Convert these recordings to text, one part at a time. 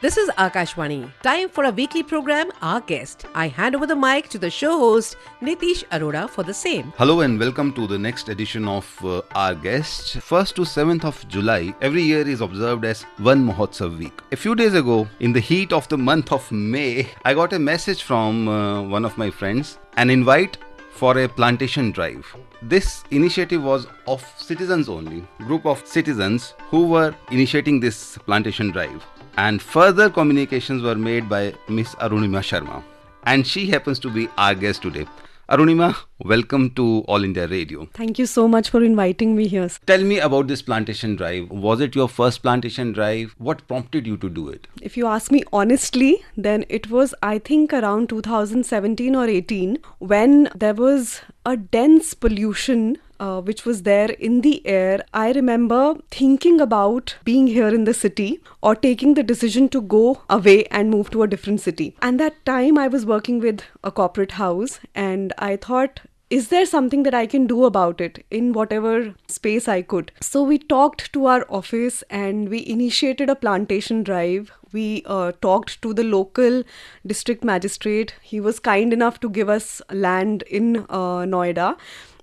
This is Akashwani. Time for a weekly program, Our Guest. I hand over the mic to the show host, Nitish Arora, for the same. Hello and welcome to the next edition of Our Guest. 1st to 7th of July, every year is observed as One Mahotsava week. A few days ago, in the heat of the month of May, I got a message from one of my friends, an invite for a plantation drive. This initiative was of citizens only, group of citizens who were initiating this plantation drive. And further communications were made by Miss Arunima Sharma. And she happens to be our guest today. Arunima, welcome to All India Radio. Thank you so much for inviting me here. Tell me about this plantation drive. Was it your first plantation drive? What prompted you to do it? If you ask me honestly, then it was, I think, around 2017 or 18 when there was a dense pollution which was there in the air. I remember thinking about being here in the city or taking the decision to go away and move to a different city. And that time I was working with a corporate house and I thought, is there something that I can do about it in whatever space I could? So we talked to our office and we initiated a plantation drive. We talked to the local district magistrate. He was kind enough to give us land in Noida.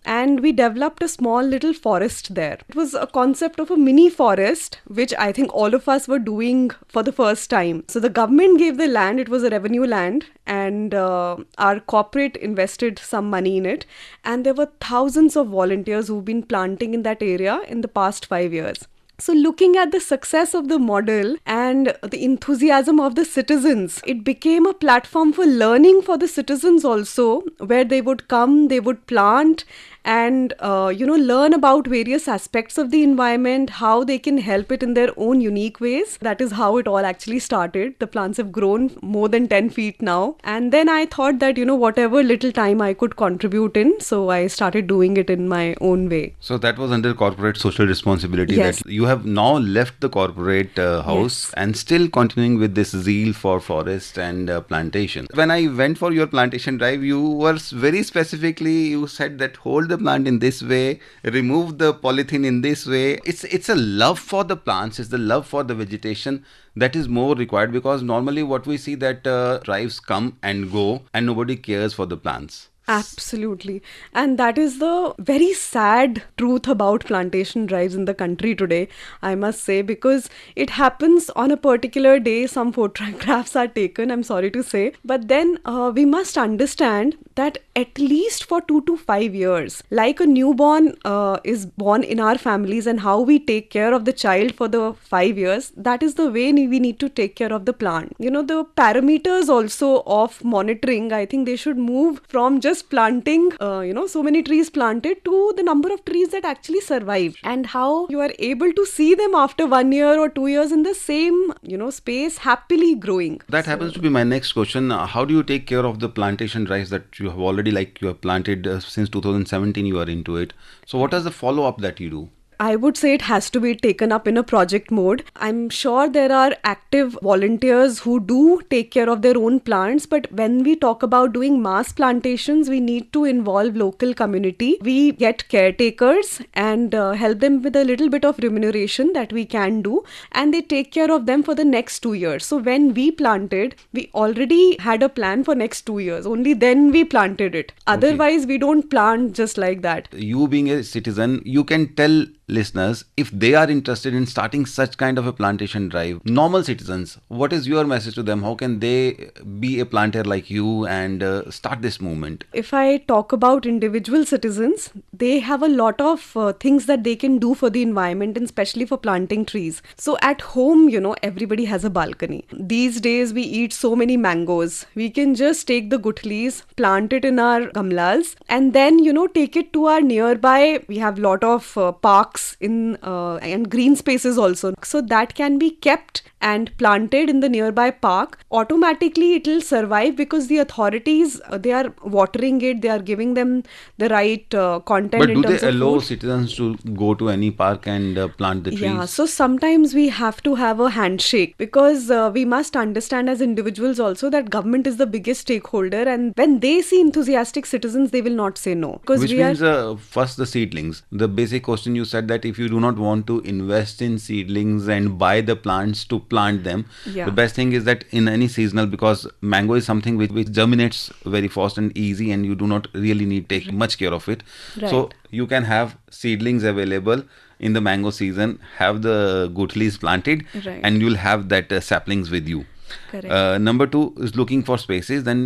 And we developed a small little forest there. It was a concept of a mini forest, which I think all of us were doing for the first time. So the government gave the land, it was a revenue land, and our corporate invested some money in it. And there were thousands of volunteers who've been planting in that area in the past 5 years. So looking at the success of the model and the enthusiasm of the citizens, it became a platform for learning for the citizens also, where they would come, they would plant and learn about various aspects of the environment, how they can help it in their own unique ways. That is how it all actually started. The plants have grown more than 10 feet now. And then I thought that, whatever little time I could contribute in, so I started doing it in my own way. So that was under corporate social responsibility. Yes. That you have now left the corporate house. Yes. And still continuing with this zeal for forest and plantation. When I went for your plantation drive, you were very specifically, you said that hold the plant in this way, remove the polythene in this way. It's a love for the plants, it's the love for the vegetation that is more required, because normally what we see that drives come and go and nobody cares for the plants. Absolutely. And that is the very sad truth about plantation drives in the country today, I must say, because it happens on a particular day, some photographs are taken, I'm sorry to say. But then we must understand that at least for 2 to 5 years, like a newborn is born in our families and how we take care of the child for the 5 years, that is the way we need to take care of the plant. The parameters also of monitoring, I think they should move from just planting, so many trees planted to the number of trees that actually survive and how you are able to see them after 1 year or 2 years in the same, space happily growing. That happens to be my next question. How do you take care of the plantation drives that you have already, you have planted since 2017, you are into it. So what is the follow-up that you do? I would say it has to be taken up in a project mode. I'm sure there are active volunteers who do take care of their own plants, but when we talk about doing mass plantations, we need to involve local community. We get caretakers and help them with a little bit of remuneration that we can do, and they take care of them for the next 2 years. So when we planted, we already had a plan for next 2 years. Only then we planted it. Otherwise, we don't plant just like that. You being a citizen, you can tell listeners, if they are interested in starting such kind of a plantation drive, normal citizens, what is your message to them? How can they be a planter like you and start this movement? If I talk about individual citizens, they have a lot of things that they can do for the environment and especially for planting trees. So at home, everybody has a balcony. These days we eat so many mangoes. We can just take the gutlis, plant it in our gamlas and then, take it to our nearby. We have lot of parks and green spaces also. So that can be kept and planted in the nearby park. Automatically it will survive because the authorities, they are watering it, they are giving them the right content. But in do terms they of allow food. citizens to go to any park and plant the trees? Yeah, so sometimes we have to have a handshake because we must understand as individuals also that government is the biggest stakeholder, and when they see enthusiastic citizens, they will not say no. Which means first the seedlings. The basic question you said said that if you do not want to invest in seedlings and buy the plants to plant them, Yeah. the best thing is that in any seasonal, because mango is something which germinates very fast and easy, and you do not really need to take much care of it. So Right. you can have seedlings available in the mango season, have the gutlis planted, Right. and you'll have that saplings with you. Correct. Number two is looking for spaces. Then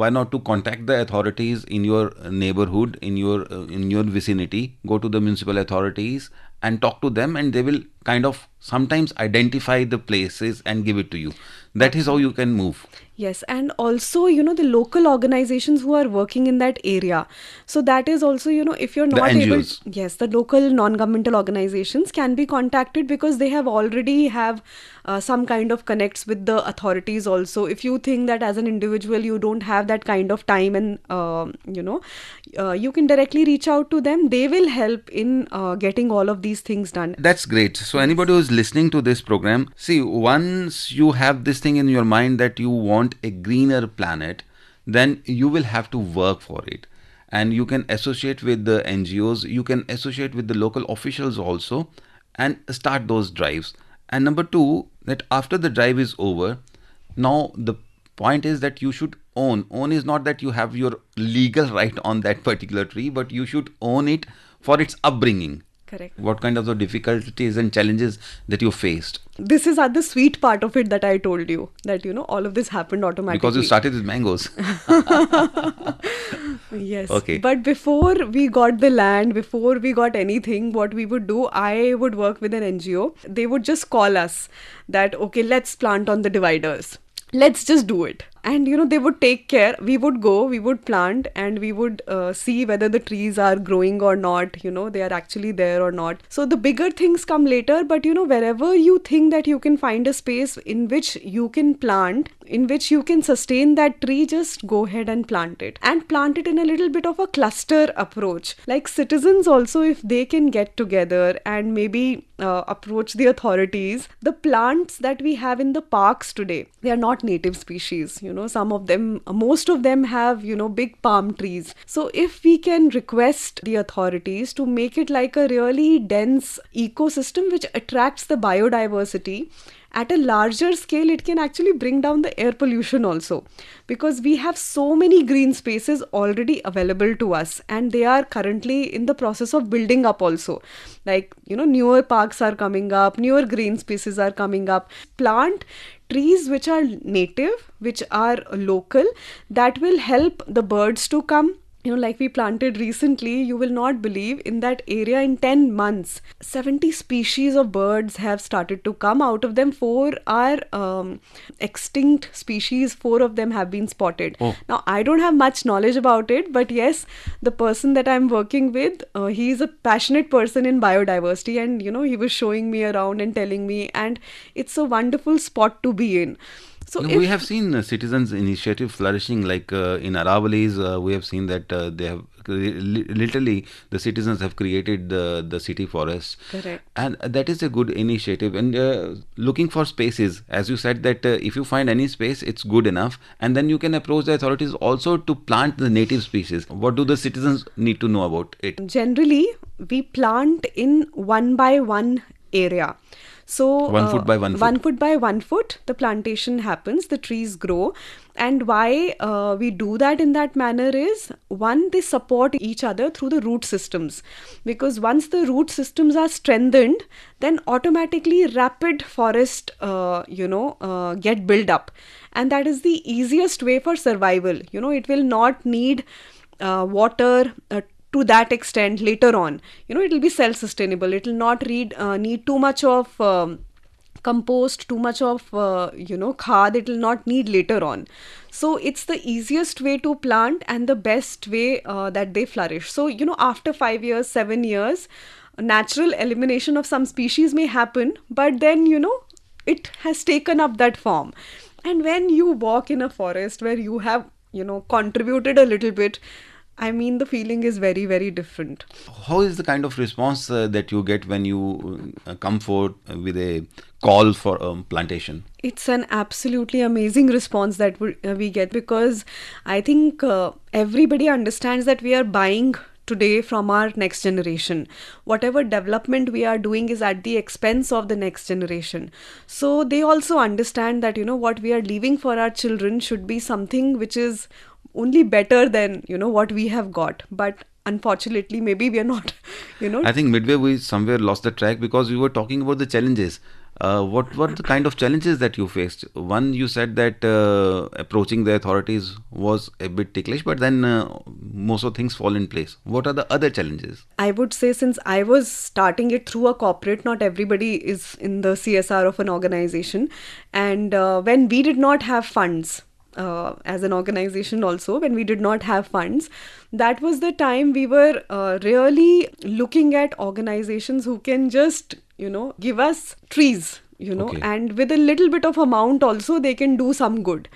why not to contact the authorities in your neighborhood, in your vicinity. Go to the municipal authorities and talk to them, and they will kind of sometimes identify the places and give it to you. That is how you can move. Yes, and also, the local organizations who are working in that area. So that is also, if you're The not able, NGOs. yes, the local non-governmental organizations can be contacted because they have already have some kind of connects with the authorities also. If you think that as an individual you don't have that kind of time and, you can directly reach out to them. They will help in getting all of these things done. That's great. So anybody who is listening to this program, see, once you have this thing in your mind that you want a greener planet, then you will have to work for it. And you can associate with the NGOs, you can associate with the local officials also, and start those drives. And number two, that after the drive is over, now the point is that you should own. Own is not that you have your legal right on that particular tree, but you should own it for its upbringing. Correct. What kind of the difficulties and challenges that you faced? This is the sweet part of it that I told you, that, all of this happened automatically. Because you started with mangoes. Yes. Okay. But before we got the land, before we got anything, what we would do, I would work with an NGO. They would just call us that, okay, let's plant on the dividers. Let's just do it. And, they would take care. We would go, we would plant, and we would see whether the trees are growing or not, they are actually there or not. So the bigger things come later, but, wherever you think that you can find a space in which you can plant, in which you can sustain that tree, just go ahead and plant it. And plant it in a little bit of a cluster approach. Like citizens also, if they can get together and maybe approach the authorities, the plants that we have in the parks today, they are not native species. Some of them, most of them have, big palm trees. So if we can request the authorities to make it like a really dense ecosystem which attracts the biodiversity, at a larger scale, it can actually bring down the air pollution also, because we have so many green spaces already available to us, and they are currently in the process of building up also. Like, newer parks are coming up, newer green spaces are coming up. Plant trees which are native, which are local, that will help the birds to come. Like we planted recently, you will not believe, in that area in 10 months, 70 species of birds have started to come. Out of them, 4 are extinct species, 4 of them have been spotted. Oh. Now, I don't have much knowledge about it, but yes, the person that I'm working with, he is a passionate person in biodiversity, and, he was showing me around and telling me, and it's a wonderful spot to be in. So We have seen citizens' initiative flourishing, like in Aravalis, we have seen that they have literally the citizens have created the city forest. Correct. And that is a good initiative. And looking for spaces, as you said, that if you find any space, it's good enough, and then you can approach the authorities also to plant the native species. What do the citizens need to know about it? Generally, we plant in 1 by 1 area. So 1 foot by 1 foot. 1 foot by 1 foot, the plantation happens, the trees grow. And why we do that in that manner is, one, they support each other through the root systems. Because once the root systems are strengthened, then automatically rapid forest, get built up. And that is the easiest way for survival. It will not need water to that extent later on. It will be self-sustainable. It will not need too much of compost, too much of khad. It will not need later on. So it's the easiest way to plant and the best way that they flourish. So after 5 years, 7 years, natural elimination of some species may happen, but then it has taken up that form. And when you walk in a forest where you have contributed a little bit, I mean, the feeling is very, very different. How is the kind of response that you get when you come forward with a call for plantation? It's an absolutely amazing response that we get, because I think everybody understands that we are buying today from our next generation. Whatever development we are doing is at the expense of the next generation. So they also understand that, what we are leaving for our children should be something which is only better than, what we have got. But unfortunately, maybe we are not, I think midway we somewhere lost the track because we were talking about the challenges. What were the kind of challenges that you faced? One, you said that approaching the authorities was a bit ticklish, but then most of things fall in place. What are the other challenges? I would say, since I was starting it through a corporate, not everybody is in the CSR of an organization. And when we did not have funds, as an organization also, when we did not have funds, that was the time we were really looking at organizations who can just, give us trees, Okay. and with a little bit of amount also they can do some good.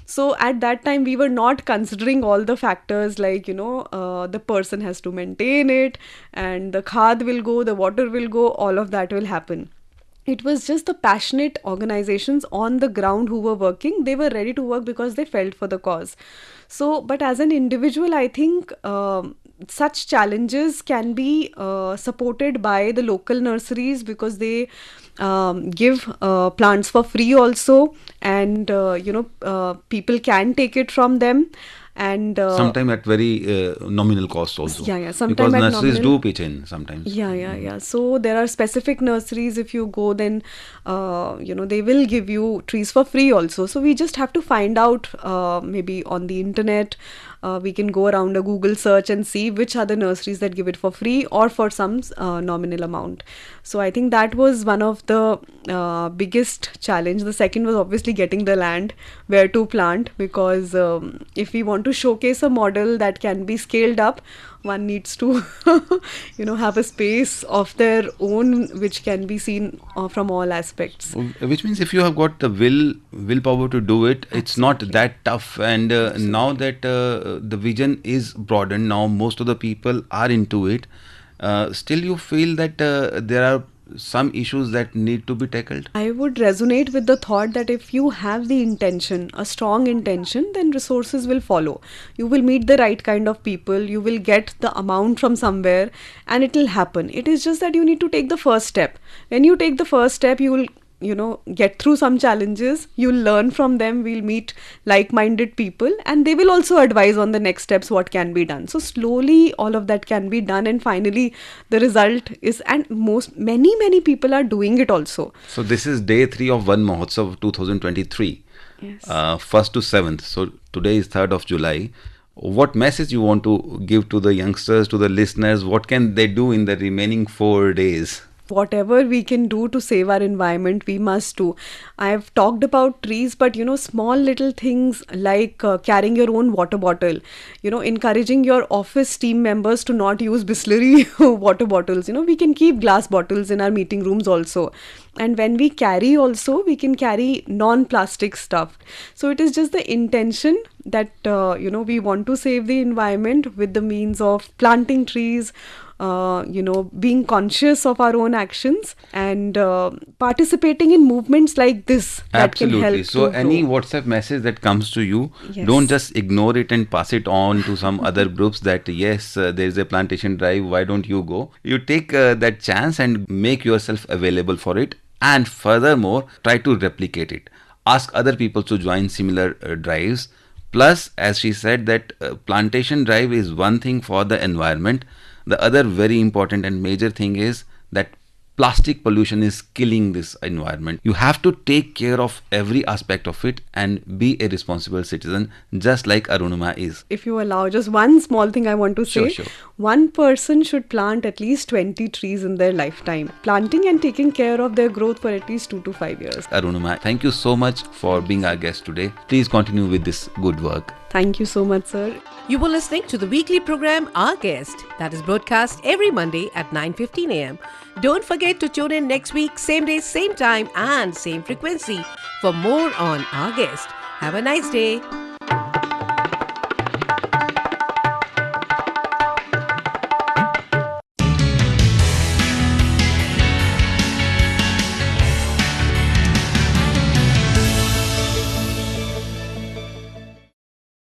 So at that time we were not considering all the factors like, the person has to maintain it, and the khad will go, the water will go, all of that will happen. It was just the passionate organizations on the ground who were working. They were ready to work because they felt for the cause. So, but as an individual, I think such challenges can be supported by the local nurseries, because they give plants for free also, and people can take it from them. And Sometime at very nominal cost also. Yeah, sometime because at nurseries nominal. do pitch in sometimes. Yeah. So there are specific nurseries. If you go, then they will give you trees for free also. So we just have to find out, maybe on the internet. We can go around a Google search and see which are the nurseries that give it for free or for some nominal amount. So I think that was one of the biggest challenge. The second was obviously getting the land where to plant, because if we want to showcase a model that can be scaled up, one needs to have a space of their own which can be seen from all aspects. Which means if you have got the willpower to do it, it's not that tough. And now that the vision is broadened, now most of the people are into it. Still, you feel that there are some issues that need to be tackled. I would resonate with the thought that if you have the intention, a strong intention, then resources will follow. You will meet the right kind of people, you will get the amount from somewhere, and it will happen. It is just that you need to take the first step. When you take the first step, you will get through some challenges, you'll learn from them, we'll meet like-minded people, and they will also advise on the next steps what can be done. So slowly all of that can be done, and finally the result is, and many people are doing it also. So this is day 3 of One Mahotsava 2023. Yes. 1st to 7th. So today is 3rd of July. What message you want to give to the youngsters, to the listeners? What can they do in the remaining 4 days? Whatever we can do to save our environment, we must do. I've talked about trees, but small little things like carrying your own water bottle, encouraging your office team members to not use Bisleri water bottles. We can keep glass bottles in our meeting rooms also. And when we carry also, we can carry non-plastic stuff. So it is just the intention that, we want to save the environment with the means of planting trees, being conscious of our own actions, and participating in movements like this that Absolutely. can help. So to any grow. WhatsApp message that comes to you, Yes. don't just ignore it and pass it on to some other groups that yes, there is a plantation drive, why don't you go? You take that chance and make yourself available for it, and furthermore try to replicate it. Ask other people to join similar drives. Plus, as she said, that plantation drive is one thing for the environment. The other very important and major thing is that plastic pollution is killing this environment. You have to take care of every aspect of it and be a responsible citizen, just like Arunima is. If you allow, just one small thing I want to say. Sure. One person should plant at least 20 trees in their lifetime. Planting and taking care of their growth for at least 2 to 5 years. Arunima, thank you so much for being our guest today. Please continue with this good work. Thank you so much, sir. You were listening to the weekly program Our Guest, that is broadcast every Monday at 9:15 a.m. Don't forget to tune in next week, same day, same time and same frequency for more on Our Guest. Have a nice day.